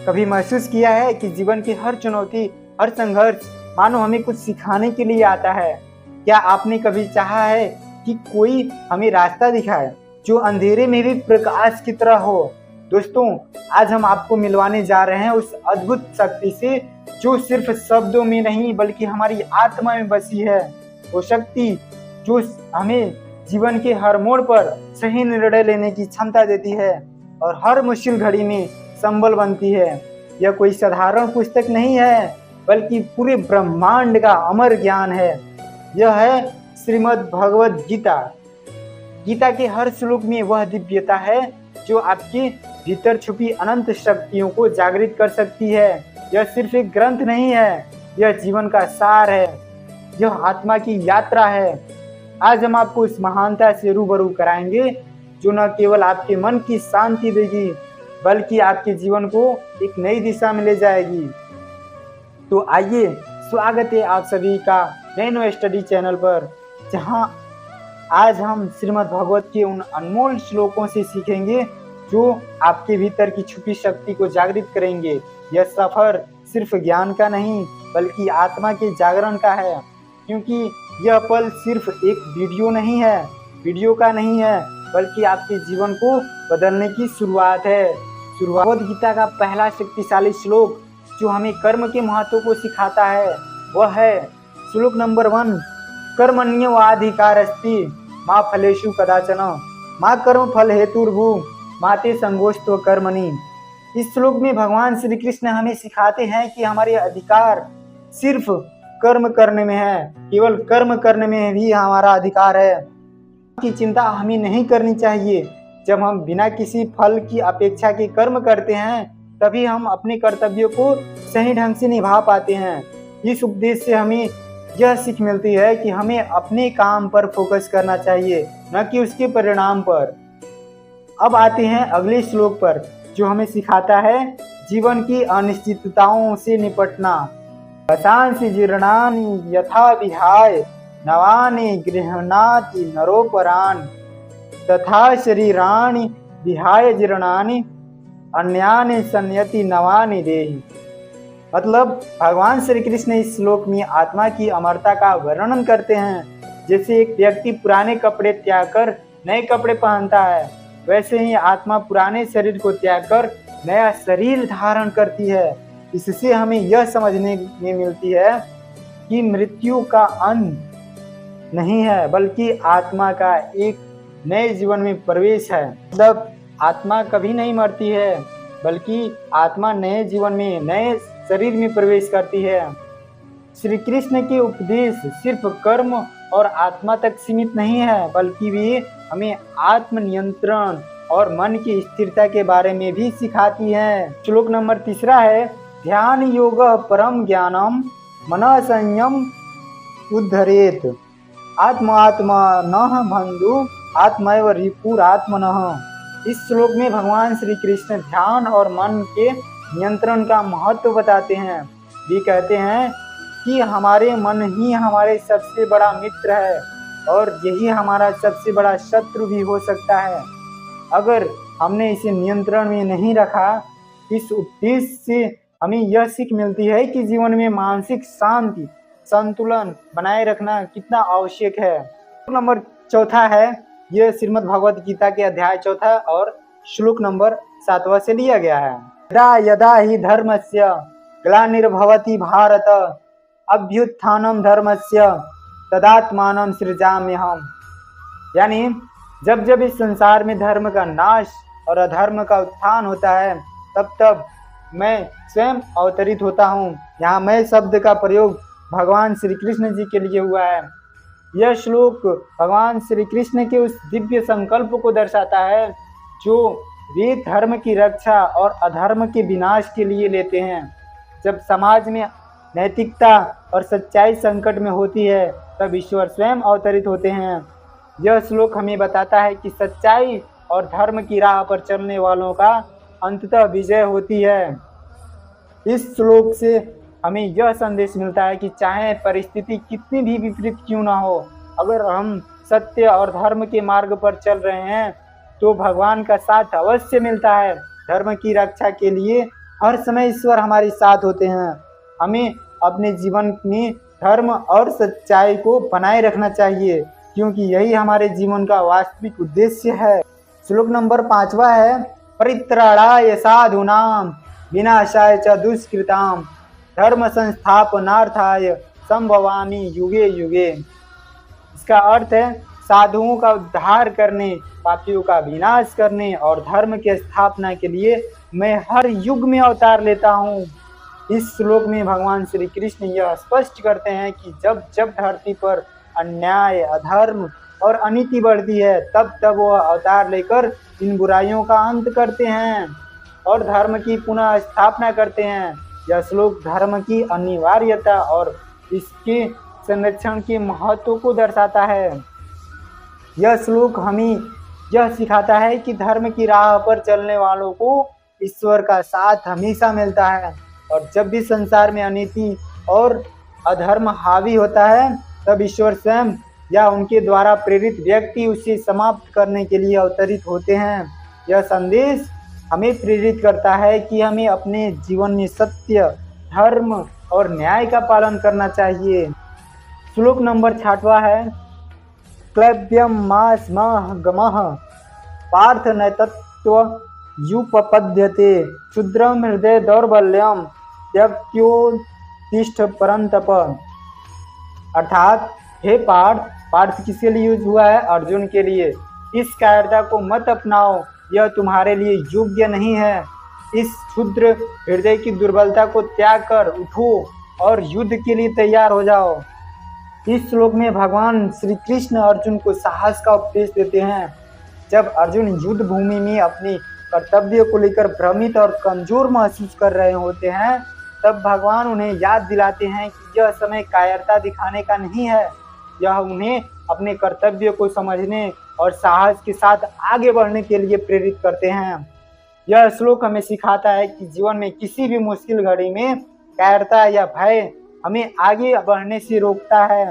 कभी महसूस किया है कि जीवन की हर चुनौती, हर संघर्ष मानो हमें कुछ सिखाने के लिए आता है? क्या आपने कभी चाहा है कि कोई हमें रास्ता दिखाए जो अंधेरे में भी प्रकाश की तरह हो? दोस्तों, आज हम आपको मिलवाने जा रहे हैं उस अद्भुत शक्ति से जो सिर्फ शब्दों में नहीं बल्कि हमारी आत्मा में बसी है। वो शक्ति जो हमें जीवन के हर मोड़ पर सही निर्णय लेने की क्षमता देती है और हर मुश्किल घड़ी में संबल बनती है। यह कोई साधारण पुस्तक नहीं है बल्कि पूरे ब्रह्मांड का अमर ज्ञान है। यह है श्रीमद् भगवद गीता। गीता के हर श्लोक में वह दिव्यता है जो आपके भीतर छुपी अनंत शक्तियों को जागृत कर सकती है। यह सिर्फ एक ग्रंथ नहीं है, यह जीवन का सार है, यह आत्मा की यात्रा है। आज हम आपको इस महानता से रूबरू कराएंगे जो न केवल आपके मन की शांति देगी बल्कि आपके जीवन को एक नई दिशा में ले जाएगी। तो आइए, स्वागत है आप सभी का नैनो स्टडी चैनल पर, जहां आज हम श्रीमद् भागवत के उन अनमोल श्लोकों से सीखेंगे जो आपके भीतर की छुपी शक्ति को जागृत करेंगे। यह सफर सिर्फ ज्ञान का नहीं बल्कि आत्मा के जागरण का है, क्योंकि यह पल सिर्फ एक वीडियो का नहीं है बल्कि आपके जीवन को बदलने की शुरुआत है। भगवद गीता का पहला शक्तिशाली श्लोक जो हमें कर्म के महत्व को सिखाता है वह है श्लोक नंबर 1। कर्मण्येवाधिकारस्ति मा फलेषु कदाचन मा कर्म फल हेतुर्भु माते संगोष्ठव कर्मणि। इस श्लोक में भगवान श्री कृष्ण हमें सिखाते हैं कि हमारे अधिकार सिर्फ कर्म करने में है, केवल कर्म करने में भी हमारा अधिकार है। की चिंता हमें नहीं करनी चाहिए। जब हम बिना किसी फल की अपेक्षा के कर्म करते हैं तभी हम अपने कर्तव्यों को सही ढंग से निभा पाते हैं। इस उपदेश से हमें यह सीख मिलती है कि हमें अपने काम पर फोकस करना चाहिए, न कि उसके परिणाम पर। अब आते हैं अगले श्लोक पर जो हमें सिखाता है जीवन की अनिश्चितताओं से निपटना। वसांसि जीर्णानि यथा विहाय नवानि गृह्णाति नरोपरान् तथा शरीराणि विहाय जीर्णानि अन्यानि संयति नवानि देहि। मतलब भगवान श्री कृष्ण इस श्लोक में आत्मा की अमरता का वर्णन करते हैं। जैसे एक व्यक्ति पुराने कपड़े त्याग कर नए कपड़े पहनता है, वैसे ही आत्मा पुराने शरीर को त्याग कर नया शरीर धारण करती है। इससे हमें यह समझने में मिलती है कि मृत्यु का अंत नहीं है बल्कि आत्मा का एक नए जीवन में प्रवेश है। मतलब आत्मा कभी नहीं मरती है बल्कि आत्मा नए जीवन में, नए शरीर में प्रवेश करती है। श्री कृष्ण के उपदेश सिर्फ कर्म और आत्मा तक सीमित नहीं है बल्कि वे हमें आत्मनियंत्रण और मन की स्थिरता के बारे में भी सिखाती है। श्लोक नंबर 3 है ध्यान योग परम ज्ञानम मन संयम उद्धरेत आत्मात्मनः बंधु आत्मैव रिपुरात्मनः। इस श्लोक में भगवान श्री कृष्ण ध्यान और मन के नियंत्रण का महत्व बताते हैं। वे कहते हैं कि हमारे मन ही हमारे सबसे बड़ा मित्र है और यही हमारा सबसे बड़ा शत्रु भी हो सकता है अगर हमने इसे नियंत्रण में नहीं रखा। इस उपदेश से हमें यह सीख मिलती है कि जीवन में मानसिक शांति, संतुलन बनाए रखना कितना आवश्यक है। नंबर 4 है, यह श्रीमद् भगवद गीता के अध्याय 4 और श्लोक नंबर 7 से लिया गया है। यदा यदा हि धर्मस्य ग्लानिर्भवति भारत अभ्युत्थानं धर्मस्य तदात्मानं सृजाम्यहम्। यानी जब जब इस संसार में धर्म का नाश और अधर्म का उत्थान होता है तब तब मैं स्वयं अवतरित होता हूँ। यहाँ मैं शब्द का प्रयोग भगवान श्री कृष्ण जी के लिए हुआ है। यह श्लोक भगवान श्री कृष्ण के उस दिव्य संकल्प को दर्शाता है जो वे धर्म की रक्षा और अधर्म के विनाश के लिए लेते हैं। जब समाज में नैतिकता और सच्चाई संकट में होती है तब ईश्वर स्वयं अवतरित होते हैं। यह श्लोक हमें बताता है कि सच्चाई और धर्म की राह पर चलने वालों का अंततः विजय होती है। इस श्लोक से हमें यह संदेश मिलता है कि चाहे परिस्थिति कितनी भी विपरीत क्यों ना हो, अगर हम सत्य और धर्म के मार्ग पर चल रहे हैं तो भगवान का साथ अवश्य मिलता है। धर्म की रक्षा के लिए हर समय ईश्वर हमारे साथ होते हैं। हमें अपने जीवन में धर्म और सच्चाई को बनाए रखना चाहिए, क्योंकि यही हमारे जीवन का वास्तविक उद्देश्य है। श्लोक नंबर 5वां है, परित्राणाय साधूनां विनाशाय च दुष्कृतां धर्म संस्थापनार्थाय संभवामि युगे युगे। इसका अर्थ है साधुओं का उद्धार करने, पापियों का विनाश करने और धर्म की स्थापना के लिए मैं हर युग में अवतार लेता हूँ। इस श्लोक में भगवान श्री कृष्ण यह स्पष्ट करते हैं कि जब जब धरती पर अन्याय, अधर्म और अनीति बढ़ती है, तब तब वह अवतार लेकर इन बुराइयों का अंत करते हैं और धर्म की पुनः स्थापना करते हैं। यह श्लोक धर्म की अनिवार्यता और इसके संरक्षण के महत्व को दर्शाता है। यह श्लोक हमें यह सिखाता है कि धर्म की राह पर चलने वालों को ईश्वर का साथ हमेशा मिलता है, और जब भी संसार में अनीति और अधर्म हावी होता है, तब ईश्वर स्वयं या उनके द्वारा प्रेरित व्यक्ति उसे समाप्त करने के लिए अवतरित होते हैं। यह संदेश हमें प्रेरित करता है कि हमें अपने जीवन में सत्य, धर्म और न्याय का पालन करना चाहिए। श्लोक नंबर 6वां है, क्लव्यम मास्मः गमः पार्थ नैतत्व युपपद्यते क्षुद्रम हृदय दौर्बल्यम त्यक्त्योत्तिष्ठ परंतप। अर्थात हे पार्थ किसके लिए यूज हुआ है? अर्जुन के लिए। इस कायरता को मत अपनाओ, यह तुम्हारे लिए योग्य नहीं है। इस क्षुद्र हृदय की दुर्बलता को त्याग कर उठो और युद्ध के लिए तैयार हो जाओ। इस श्लोक में भगवान श्री कृष्ण अर्जुन को साहस का उपदेश देते हैं। जब अर्जुन युद्ध भूमि में अपने कर्तव्य को लेकर भ्रमित और कमजोर महसूस कर रहे होते हैं, तब भगवान उन्हें याद दिलाते हैं कि यह समय कायरता दिखाने का नहीं है। यह उन्हें अपने कर्तव्य को समझने और साहस के साथ आगे बढ़ने के लिए प्रेरित करते हैं। यह श्लोक हमें सिखाता है कि जीवन में किसी भी मुश्किल घड़ी में कायरता या भय हमें आगे बढ़ने से रोकता है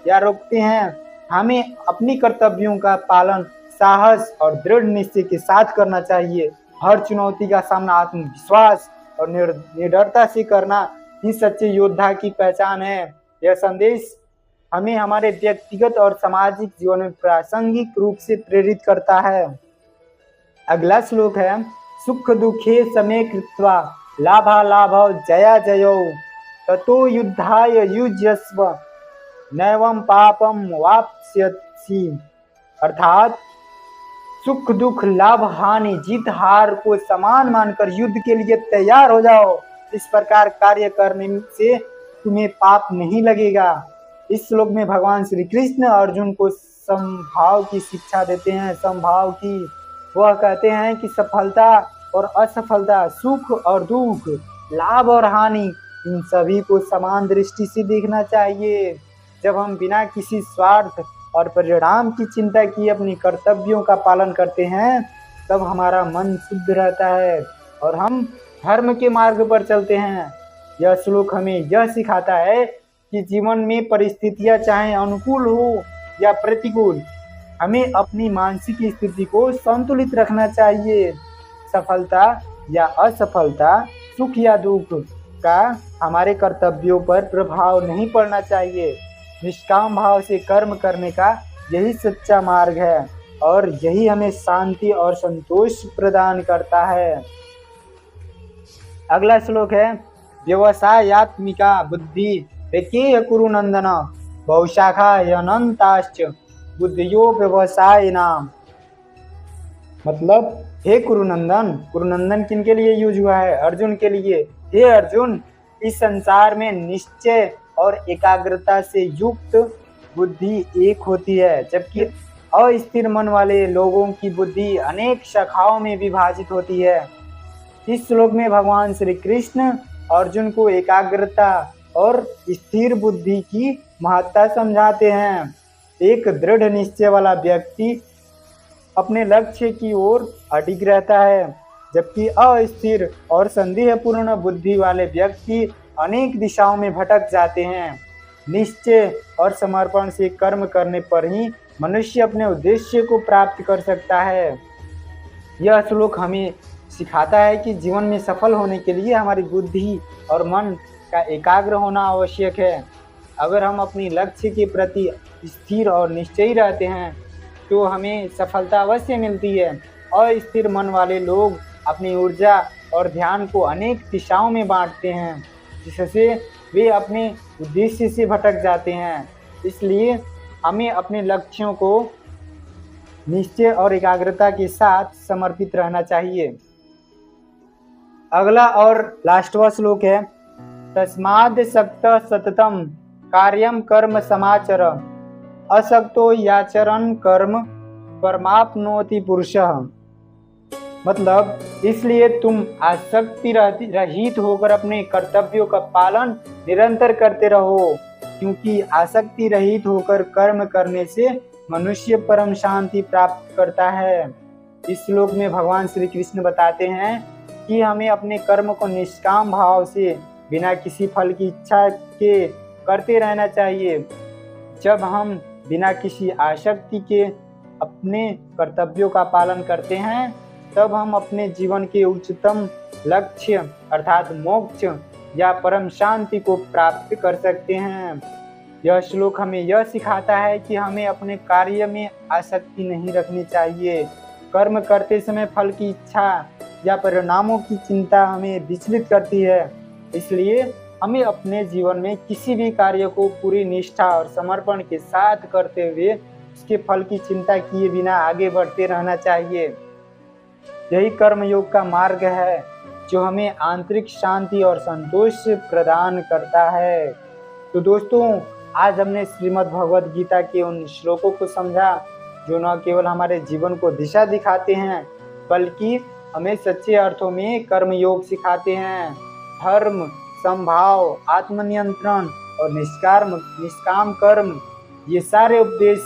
या रोकते हैं। हमें अपनी कर्तव्यों का पालन साहस और दृढ़ निश्चय के साथ करना चाहिए। हर चुनौती का सामना आत्मविश्वास और निडरता से करना ही सच्चे योद्धा की पहचान है। यह संदेश हमें हमारे व्यक्तिगत और सामाजिक जीवन में प्रासंगिक रूप से प्रेरित करता है। अगला श्लोक है, सुख दुखे समे कृत्वा लाभा लाभौ जया जयौ ततो युद्धाय युज्यस्व नैवं पापम वाप्स्यसि। अर्थात सुख दुख लाभ हानि जीत हार को समान मानकर युद्ध के लिए तैयार हो जाओ। इस प्रकार कार्य करने से तुम्हें पाप नहीं लगेगा। इस श्लोक में भगवान श्री कृष्ण अर्जुन को समभाव की शिक्षा देते हैं। समभाव की वह कहते हैं कि सफलता और असफलता, सुख और दुख, लाभ और हानि, इन सभी को समान दृष्टि से देखना चाहिए। जब हम बिना किसी स्वार्थ और परिणाम की चिंता किए अपने कर्तव्यों का पालन करते हैं, तब हमारा मन शुद्ध रहता है और हम धर्म के मार्ग पर चलते हैं। यह श्लोक हमें यह सिखाता है कि जीवन में परिस्थितियां चाहे अनुकूल हो या प्रतिकूल, हमें अपनी मानसिक स्थिति को संतुलित रखना चाहिए। सफलता या असफलता, सुख या दुख का हमारे कर्तव्यों पर प्रभाव नहीं पड़ना चाहिए। निष्काम भाव से कर्म करने का यही सच्चा मार्ग है और यही हमें शांति और संतोष प्रदान करता है। अगला श्लोक है, व्यवसायात्मिका बुद्धि रेकेय कुरु नंदन बहुशाखा अनंताश्च बुद्धियो व्यवसाय नाम। मतलब हे कुरुनंदन किनके लिए यूज हुआ है? अर्जुन के लिए। हे अर्जुन, इस संसार में निश्चय और एकाग्रता से युक्त बुद्धि एक होती है, जबकि अस्थिर मन वाले लोगों की बुद्धि अनेक शाखाओं में विभाजित होती है। इस श्लोक में भगवान श्री कृष्ण अर्जुन को एकाग्रता और स्थिर बुद्धि की महत्ता समझाते हैं। एक दृढ़ निश्चय वाला व्यक्ति अपने लक्ष्य की ओर अडिग रहता है, जबकि अस्थिर और संदेहपूर्ण बुद्धि वाले व्यक्ति अनेक दिशाओं में भटक जाते हैं। निश्चय और समर्पण से कर्म करने पर ही मनुष्य अपने उद्देश्य को प्राप्त कर सकता है। यह श्लोक हमें सिखाता है कि जीवन में सफल होने के लिए हमारी बुद्धि और मन का एकाग्र होना आवश्यक है। अगर हम अपनी लक्ष्य के प्रति स्थिर और निश्चयी रहते हैं तो हमें सफलता अवश्य मिलती है। और स्थिर मन वाले लोग अपनी ऊर्जा और ध्यान को अनेक दिशाओं में बांटते हैं, जिससे वे अपने उद्देश्य से भटक जाते हैं। इसलिए हमें अपने लक्ष्यों को निश्चय और एकाग्रता के साथ समर्पित रहना चाहिए। अगला और लास्टवा श्लोक है, तस्माद् सक्तः सततम कार्यम कर्म समाचर असक्तो याचरन् कर्म परमाप्नोति पुरुषः। मतलब इसलिए तुम आसक्ति रहित होकर अपने कर्तव्यों का पालन निरंतर करते रहो, क्योंकि आसक्ति रहित होकर कर्म करने से मनुष्य परम शांति प्राप्त करता है। इस श्लोक में भगवान श्री कृष्ण बताते हैं कि हमें अपने कर्म को निष्काम भाव से बिना किसी फल की इच्छा के करते रहना चाहिए। जब हम बिना किसी आसक्ति के अपने कर्तव्यों का पालन करते हैं तब हम अपने जीवन के उच्चतम लक्ष्य अर्थात मोक्ष या परम शांति को प्राप्त कर सकते हैं। यह श्लोक हमें यह सिखाता है कि हमें अपने कार्य में आसक्ति नहीं रखनी चाहिए। कर्म करते समय फल की इच्छा या परिणामों की चिंता हमें विचलित करती है। इसलिए हमें अपने जीवन में किसी भी कार्य को पूरी निष्ठा और समर्पण के साथ करते हुए उसके फल की चिंता किए बिना आगे बढ़ते रहना चाहिए। यही कर्म योग का मार्ग है जो हमें आंतरिक शांति और संतोष प्रदान करता है। तो दोस्तों, आज हमने श्रीमद् भगवद गीता के उन श्लोकों को समझा जो न केवल हमारे जीवन को दिशा दिखाते हैं बल्कि हमें सच्चे अर्थों में कर्म योग सिखाते हैं। धर्म, समभाव, आत्मनियंत्रण और निष्काम कर्म, ये सारे उपदेश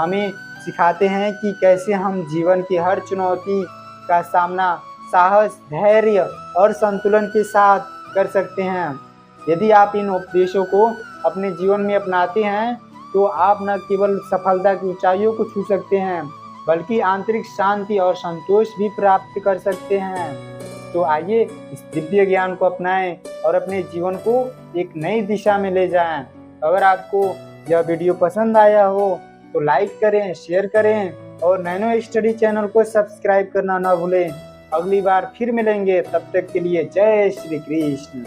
हमें सिखाते हैं कि कैसे हम जीवन की हर चुनौती का सामना साहस, धैर्य और संतुलन के साथ कर सकते हैं। यदि आप इन उपदेशों को अपने जीवन में अपनाते हैं तो आप न केवल सफलता की ऊंचाइयों को छू सकते हैं बल्कि आंतरिक शांति और संतोष भी प्राप्त कर सकते हैं। तो आइए इस दिव्य ज्ञान को अपनाएं और अपने जीवन को एक नई दिशा में ले जाएं। अगर आपको यह वीडियो पसंद आया हो तो लाइक करें, शेयर करें और नैनो स्टडी चैनल को सब्सक्राइब करना ना भूलें। अगली बार फिर मिलेंगे, तब तक के लिए जय श्री कृष्ण।